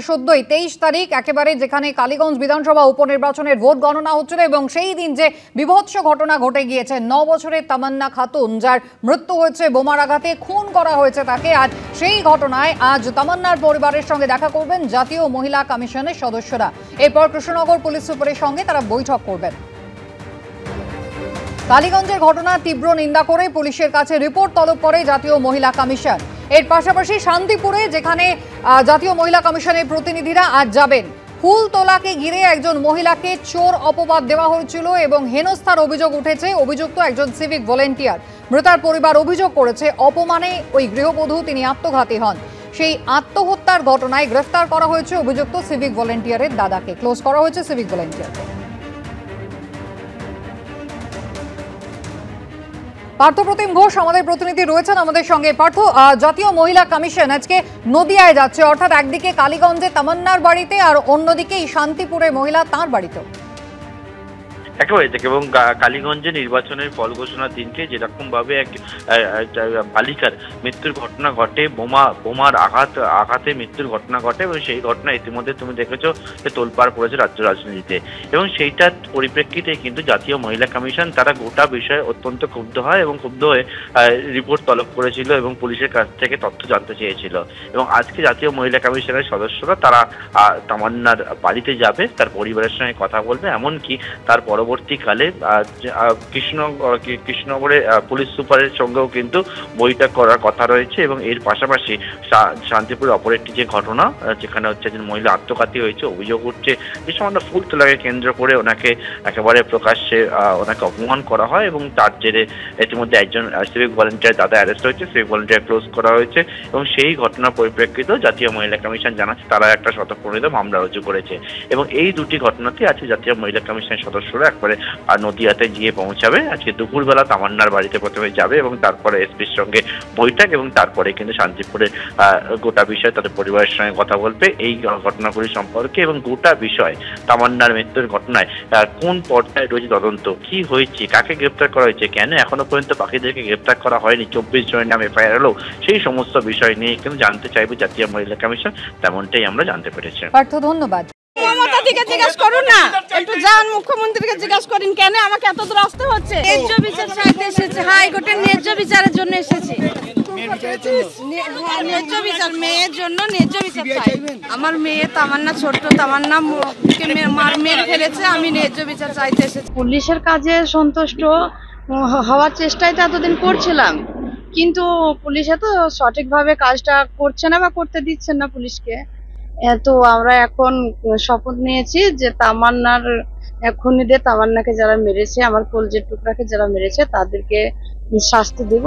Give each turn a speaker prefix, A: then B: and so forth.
A: সদ্যই 23 তারিখ একেবারে যেখানে কালীগঞ্জ বিধানসভা উপনির্বাচনের ভোট গণনা হচ্ছিল এবং সেই দিন যে বিভৎস ঘটনা ঘটে গিয়েছে 9 বছরের তামান্না খাতুন যার মৃত্যু হয়েছে বোমার আঘাতে খুন করা হয়েছে তাকে। আজ সেই ঘটনায় আজ তামান্নার পরিবারের সঙ্গে দেখা করবেন জাতীয় মহিলা কমিশনের সদস্যরা। এরপর কৃষ্ণনগর পুলিশ সুপারের সঙ্গে তারা বৈঠক করবেন। কালীগঞ্জের ঘটনা তীব্র নিন্দা করে পুলিশের কাছে রিপোর্ট তলব করে জাতীয় মহিলা কমিশন। এর পাশাপাশি শান্তিপুরে যেখানে জাতীয় মহিলা কমিশনের প্রতিনিধিরা আজ যাবেন। ফুল তোলাকে ঘিরে একজন মহিলাকে চোর অপবাদ দেওয়া হয়েছিল এবং হেনস্থার অভিযোগ উঠেছে। অভিযুক্ত একজন সিভিক ভলেন্টিয়ার। মৃতার পরিবার অভিযোগ করেছে অপমানে ওই গৃহবধূ তিনি আত্মঘাতী হন। সেই আত্মহত্যার ঘটনায় গ্রেফতার করা হয়েছে অভিযুক্ত সিভিক ভলেন্টিয়ারের দাদাকে। ক্লোজ করা হয়েছে সিভিক ভলেন্টিয়ারকে। পার্থপ্রতিম ঘোষ আমাদের প্রতিনিধি রয়েছেন আমাদের সঙ্গে। পার্থ, জাতীয় মহিলা কমিশন আজকে নদিয়ায় যাচ্ছে, অর্থাৎ একদিকে কালীগঞ্জে তামান্নার বাড়িতে আর অন্যদিকে শান্তিপুরে মহিলা তাঁর বাড়িতে।
B: একেবারে থেকে এবং কালীগঞ্জে নির্বাচনের ফল ঘোষণার দিনকে যেরকম ভাবে এক বালিকার মৃত্যুর ঘটনা ঘটে, বোমার আঘাতে মৃত্যুর ঘটনা ঘটে এবং সেই ঘটনা ইতিমধ্যে তুমি দেখেছো যে তোলপাড় পড়েছে রাজ্য রাজনীতিতে এবং সেইটার পরিপ্রেক্ষিতে কিন্তু জাতীয় মহিলা কমিশন তারা গোটা বিষয়ে অত্যন্ত ক্ষুব্ধ হয় এবং ক্ষুব্ধ হয়ে রিপোর্ট তলব করেছিল এবং পুলিশের কাছ থেকে তথ্য জানতে চেয়েছিল। এবং আজকে জাতীয় মহিলা কমিশনের সদস্যরা তারা তামান্নার বাড়িতে যাবে, তার পরিবারের সঙ্গে কথা বলবে, এমনকি তার পরবর্তীকালে কৃষ্ণনগরে পুলিশ সুপারের সঙ্গেও কিন্তু বৈঠক করার কথা রয়েছে। এবং এর পাশাপাশি শান্তিপুরের অপর একটি যে ঘটনা যেখানে হচ্ছে একজন মহিলা আত্মঘাতী হয়েছে, অভিযোগ উঠছে যে সামান্য ফুল তোলাকে কেন্দ্র করে ওনাকে একেবারে প্রকাশ্যে ওনাকে অপমান করা হয় এবং তার জেরে ইতিমধ্যে একজন সিভিক ভলেন্টিয়ার দাদা অ্যারেস্ট হয়েছে, সিভিক ভলেন্টিয়ার ক্লোজ করা হয়েছে এবং সেই ঘটনার পরিপ্রেক্ষিতেও জাতীয় মহিলা কমিশন জানাচ্ছে তারা একটা স্বতঃপ্রণোদিত মামলা রুজু করেছে। এবং এই দুটি ঘটনাতে আজকে জাতীয় মহিলা কমিশনের সদস্যরা একবারে নদিয়াতে গিয়ে পৌঁছাবে। আজকে দুপুরবেলা তামান্নার বাড়িতে প্রথমে যাবে এবং তারপরে এসপির সঙ্গে বৈঠক এবং তারপরে কিন্তু শান্তিপুরের গোটা বিষয় তাদের পরিবারের সঙ্গে কথা বলবে এই ঘটনাগুলি সম্পর্কে এবং গোটা বিষয় তামান্নার মৃত্যুর ঘটনায় কোন পর্যায়ে রয়েছে তদন্ত, কি হয়েছে, কাকে গ্রেপ্তার করা হয়েছে, কেন এখনো পর্যন্ত বাকিদেরকে গ্রেপ্তার করা হয়নি, 24 জনের নামে এফআইআর হলো, সেই সমস্ত বিষয় নিয়ে কিন্তু জানতে চাইবে জাতীয় মহিলা কমিশন। তেমনটাই আমরা জানতে পেরেছি।
A: পার্থ, ধন্যবাদ।
C: জিজ্ঞাসা করুন না, একটু যান মুখ্যমন্ত্রীকে জিজ্ঞাসা করেন কেন আমাকে এত দূর আসতে হচ্ছে। ন্যায্য বিচার চাইতে এসেছে, হাইকোর্টের ন্যায্য বিচারের জন্য এসেছি। ন্যায্য বিচার, মেয়ের জন্য ন্যায্য বিচার চাই। আমার মেয়ে তামান্না, ছোট্ট তামান্না মেরে ফেলেছে, আমি ন্যায্য বিচার চাইতে এসেছি। পুলিশের কাজে সন্তুষ্ট হওয়ার চেষ্টাই তো এতদিন করছিলাম, কিন্তু পুলিশে তো সঠিকভাবে কাজটা করছে না বা করতে দিচ্ছেন না পুলিশকে। তো আমরা এখন শপথ নিয়েছি যে তামান্নার খুনিদের, তামান্নাকে যারা মেরেছে, আমার কলজের টুকরাকে যারা মেরেছে তাদেরকে শাস্তি দেব।